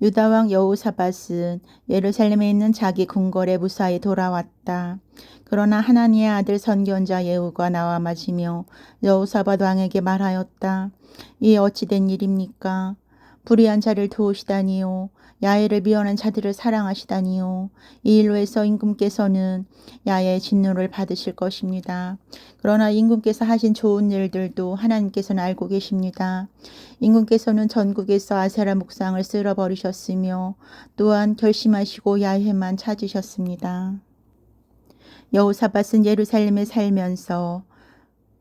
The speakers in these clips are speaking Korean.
유다 왕 여호사밧은 예루살렘에 있는 자기 궁궐에 무사히 돌아왔다. 그러나 하나니의 아들 선견자 예후가 나와 맞으며 여호사밧 왕에게 말하였다. 이 어찌된 일입니까? 불의한 자를 도우시다니요. 야훼를 미워하는 자들을 사랑하시다니요. 이 일로 해서 임금께서는 야훼의 진노를 받으실 것입니다. 그러나 임금께서 하신 좋은 일들도 하나님께서는 알고 계십니다. 임금께서는 전국에서 아세라 목상을 쓸어버리셨으며 또한 결심하시고 야훼만 찾으셨습니다. 여호사밧은 예루살렘에 살면서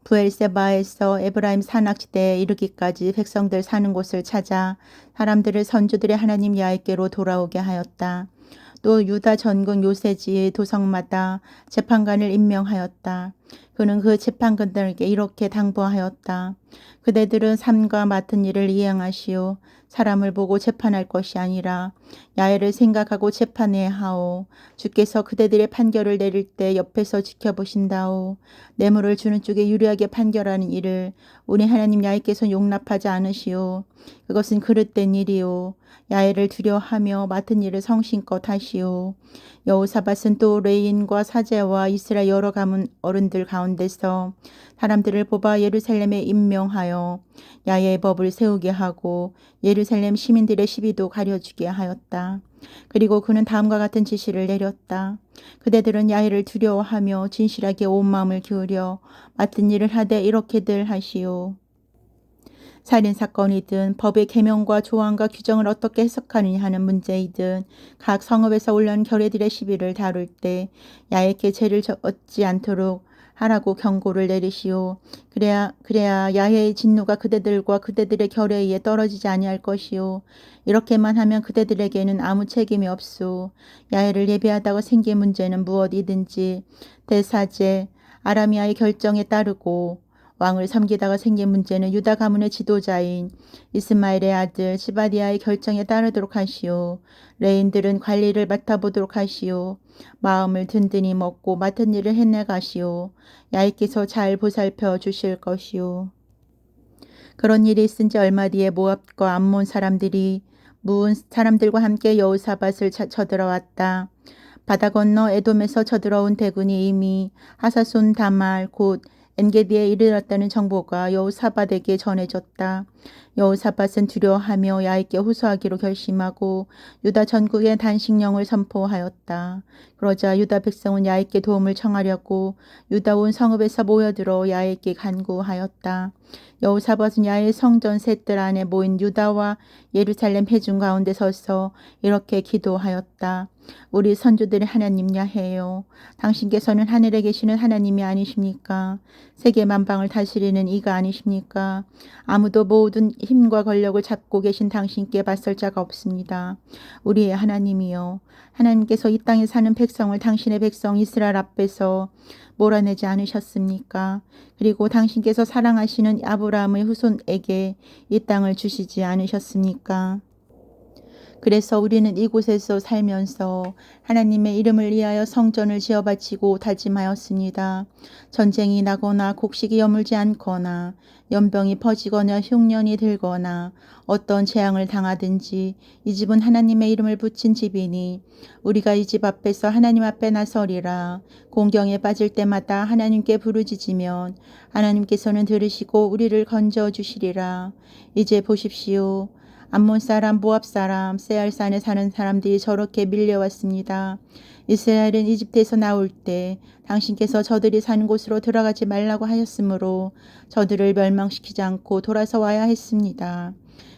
브엘세바에서 에브라임 산악지대에 이르기까지 백성들 사는 곳을 찾아 사람들을 선조들의 하나님 야훼께로 돌아오게 하였다. 또 유다 전국 요새지의 도성마다 재판관을 임명하였다. 그는 그 재판관들에게 이렇게 당부하였다. 그대들은 삶과 맡은 일을 이행하시오. 사람을 보고 재판할 것이 아니라 야훼를 생각하고 재판해야 하오. 주께서 그대들의 판결을 내릴 때 옆에서 지켜보신다오. 뇌물을 주는 쪽에 유리하게 판결하는 일을 우리 하나님 야훼께서 용납하지 않으시오. 그것은 그릇된 일이오. 야훼를 두려워하며 맡은 일을 성심껏 하시오. 여호사밧은 또 레인과 사제와 이스라엘 여러 가문 어른들 가운데서 사람들을 뽑아 예루살렘에 임명하여 야훼의 법을 세우게 하고 예루살렘 시민들의 시비도 가려주게 하였다. 그리고 그는 다음과 같은 지시를 내렸다. 그대들은 야훼를 두려워하며 진실하게 온 마음을 기울여 맡은 일을 하되 이렇게들 하시오. 살인사건이든 법의 계명과 조항과 규정을 어떻게 해석하느냐 하는 문제이든 각 성읍에서 올라온 결례들의 시비를 다룰 때 야훼께 죄를 얻지 않도록 하라고 경고를 내리시오. 그래야 야훼의 진노가 그대들과 그대들의 결례에 의해 떨어지지 아니할 것이오. 이렇게만 하면 그대들에게는 아무 책임이 없소. 야훼를 예배하다가 생긴 문제는 무엇이든지 대사제 아라미아의 결정에 따르고 왕을 섬기다가 생긴 문제는 유다 가문의 지도자인 이스마엘의 아들 시바디아의 결정에 따르도록 하시오. 레인들은 관리를 맡아보도록 하시오. 마음을 든든히 먹고 맡은 일을 해내가시오. 야훼께서 잘 보살펴 주실 것이오. 그런 일이 있은 지 얼마 뒤에 모압과 암몬 사람들이 무은 사람들과 함께 여호사밧을 쳐들어왔다. 바다 건너 에돔에서 쳐들어온 대군이 이미 하사손 다말 곧 엔게디에 이르렀다는 정보가 여호사밧에게 전해졌다. 여호사밧은 두려워하며 야훼께 호소하기로 결심하고 유다 전국에 단식령을 선포하였다. 그러자 유다 백성은 야훼께 도움을 청하려고 유다 온 성읍에서 모여들어 야훼께 간구하였다. 여호사밧은 야훼 성전 셋들 안에 모인 유다와 예루살렘 회중 가운데 서서 이렇게 기도하였다. 우리 선조들의 하나님 야훼요, 당신께서는 하늘에 계시는 하나님이 아니십니까? 세계 만방을 다스리는 이가 아니십니까? 아무도 모든 힘과 권력을 잡고 계신 당신께 맞설 자가 없습니다. 우리의 하나님이요, 하나님께서 이 땅에 사는 백성을 당신의 백성 이스라엘 앞에서 몰아내지 않으셨습니까? 그리고 당신께서 사랑하시는 아브라함의 후손에게 이 땅을 주시지 않으셨습니까? 그래서 우리는 이곳에서 살면서 하나님의 이름을 위하여 성전을 지어 바치고 다짐하였습니다. 전쟁이 나거나 곡식이 여물지 않거나 연병이 퍼지거나 흉년이 들거나 어떤 재앙을 당하든지 이 집은 하나님의 이름을 붙인 집이니 우리가 이 집 앞에서 하나님 앞에 나서리라. 공경에 빠질 때마다 하나님께 부르짖으면 하나님께서는 들으시고 우리를 건져 주시리라. 이제 보십시오. 암몬 사람, 모압 사람, 세알산에 사는 사람들이 저렇게 밀려왔습니다. 이스라엘은 이집트에서 나올 때 당신께서 저들이 사는 곳으로 들어가지 말라고 하셨으므로 저들을 멸망시키지 않고 돌아서 와야 했습니다.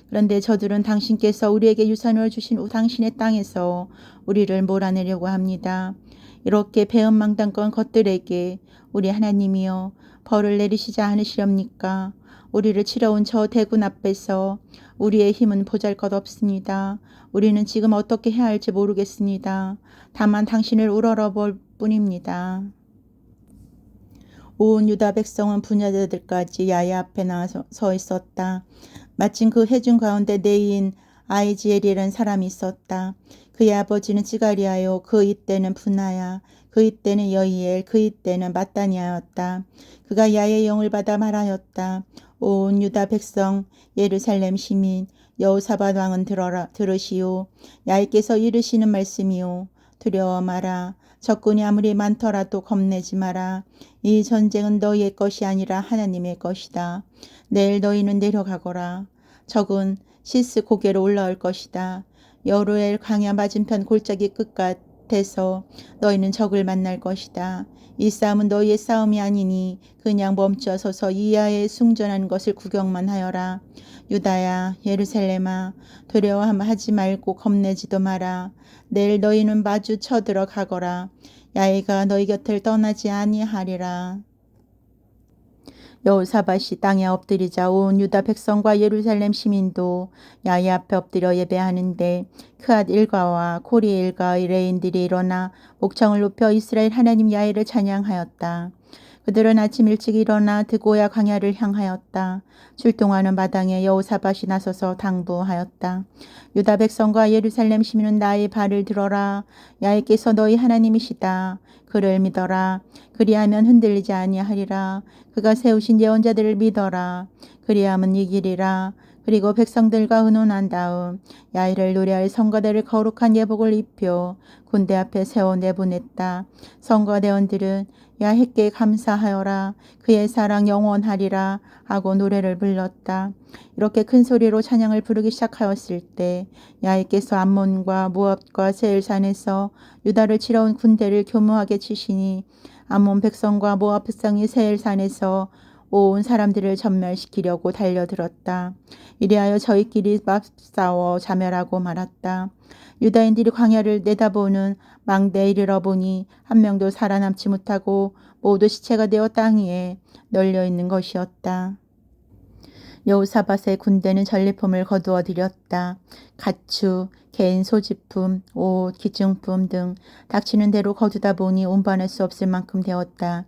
그런데 저들은 당신께서 우리에게 유산을 주신 당신의 땅에서 우리를 몰아내려고 합니다. 이렇게 배은망덕한 것들에게 우리 하나님이여 벌을 내리시지 않으시렵니까? 우리를 치러온 저 대군 앞에서 우리의 힘은 보잘것없습니다. 우리는 지금 어떻게 해야 할지 모르겠습니다. 다만 당신을 우러러볼 뿐입니다. 온 유다 백성은 부녀자들까지 야훼 앞에 나서 있었다. 마침 그 회중 가운데 네인 아이지엘이라는 사람이 있었다. 그의 아버지는 찌가리아요, 그 이때는 분하야, 그 이때는 여이엘, 그 이때는 마따니아였다. 그가 야훼의 영을 받아 말하였다. 온 유다 백성, 예루살렘 시민, 여호사밧 왕은 들으시오. 야훼께서 이르시는 말씀이요. 두려워 마라. 적군이 아무리 많더라도 겁내지 마라. 이 전쟁은 너희의 것이 아니라 하나님의 것이다. 내일 너희는 내려가거라. 적은 시스 고개로 올라올 것이다. 여루엘 광야 맞은편 골짜기 끝같에서 너희는 적을 만날 것이다. 이 싸움은 너희의 싸움이 아니니 그냥 멈춰 서서 이하에 숭전하는 것을 구경만 하여라. 유다야, 예루살렘아, 두려워하지 말고 겁내지도 마라. 내일 너희는 마주 쳐들어가거라. 야훼가 너희 곁을 떠나지 아니하리라. 여호사밧이 땅에 엎드리자 온 유다 백성과 예루살렘 시민도 야훼 앞에 엎드려 예배하는데 크앗 일가와 코리 일가의 레인들이 일어나 목청을 높여 이스라엘 하나님 야훼를 찬양하였다. 그들은 아침 일찍 일어나 드고야 광야를 향하였다. 출동하는 마당에 여호사밧이 나서서 당부하였다. 유다 백성과 예루살렘 시민은 나의 발을 들어라. 야훼께서 너희 하나님이시다. 그를 믿어라. 그리하면 흔들리지 아니하리라. 그가 세우신 예언자들을 믿어라. 그리하면 이기리라. 그리고 백성들과 의논한 다음 야훼를 노래할 성가대를 거룩한 예복을 입혀 군대 앞에 세워 내보냈다. 성가대원들은 야훼께 감사하여라. 그의 사랑 영원하리라 하고 노래를 불렀다. 이렇게 큰 소리로 찬양을 부르기 시작하였을 때 야훼께서 암몬과 모압과 세일산에서 유다를 치러 온 군대를 교묘하게 치시니 암몬 백성과 모압 백성이 세일산에서 온 사람들을 전멸시키려고 달려들었다. 이리하여 저희끼리 맞싸워 자멸하고 말았다. 유다인들이 광야를 내다보는 망대에 이르러 보니 한 명도 살아남지 못하고 모두 시체가 되어 땅 위에 널려 있는 것이었다. 여호사밧의 군대는 전리품을 거두어 들였다. 가축, 개인 소지품, 옷, 기증품 등 닥치는 대로 거두다 보니 운반할 수 없을 만큼 되었다.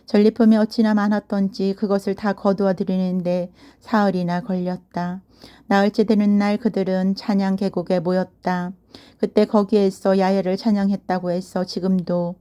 전리품이 어찌나 많았던지 그것을 다 거두어 들이는데 사흘이나 걸렸다. 나흘째 되는 날 그들은 찬양 계곡에 모였다. 그때 거기에서 야훼를 찬양했다고 해서 지금도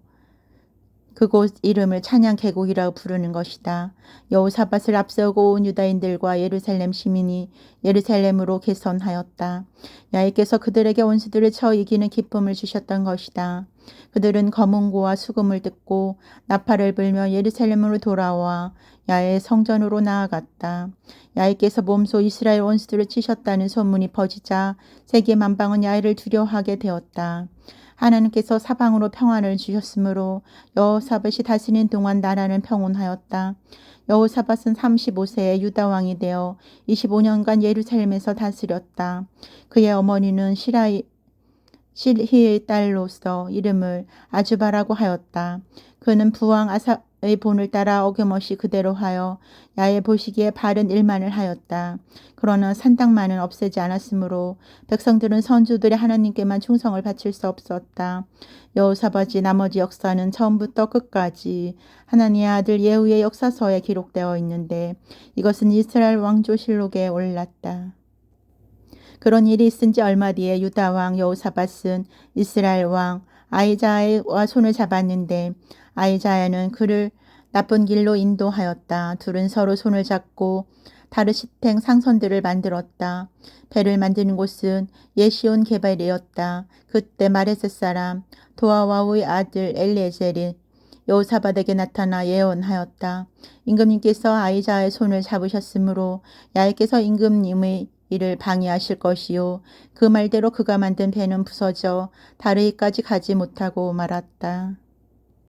그곳 이름을 찬양 계곡이라고 부르는 것이다. 여호사밧을 앞세우고 온 유다인들과 예루살렘 시민이 예루살렘으로 개선하였다. 야훼께서 그들에게 원수들을 쳐 이기는 기쁨을 주셨던 것이다. 그들은 검은고와 수금을 듣고 나팔을 불며 예루살렘으로 돌아와 야훼의 성전으로 나아갔다. 야훼께서 몸소 이스라엘 원수들을 치셨다는 소문이 퍼지자 세계 만방은 야훼를 두려워하게 되었다. 하나님께서 사방으로 평안을 주셨으므로 여호사밧이 다스리는 동안 나라는 평온하였다. 여호사밧은 35세에 유다 왕이 되어 25년간 예루살렘에서 다스렸다. 그의 어머니는 실히의 딸로서 이름을 아주바라고 하였다. 그는 부왕 아사의 본을 따라 어김없이 그대로 하여 야훼 보시기에 바른 일만을 하였다. 그러나 산당만은 없애지 않았으므로 백성들은 선주들의 하나님께만 충성을 바칠 수 없었다. 여호사밧이 나머지 역사는 처음부터 끝까지 하나님의 아들 예후의 역사서에 기록되어 있는데 이것은 이스라엘 왕조실록에 올랐다. 그런 일이 있은 지 얼마 뒤에 유다 왕 여호사밧은 이스라엘 왕 아히자야와 손을 잡았는데 아히자야는 그를 나쁜 길로 인도하였다. 둘은 서로 손을 잡고 다르시탱 상선들을 만들었다. 배를 만드는 곳은 예시온 게발이었다. 그때 마레셋 사람 도아와의 아들 엘리에셀이 여호사밧에게 나타나 예언하였다. 임금님께서 아히자야의 손을 잡으셨으므로 야훼께서 임금님의 이를 방해하실 것이요. 그 말대로 그가 만든 배는 부서져 다르이까지 가지 못하고 말았다.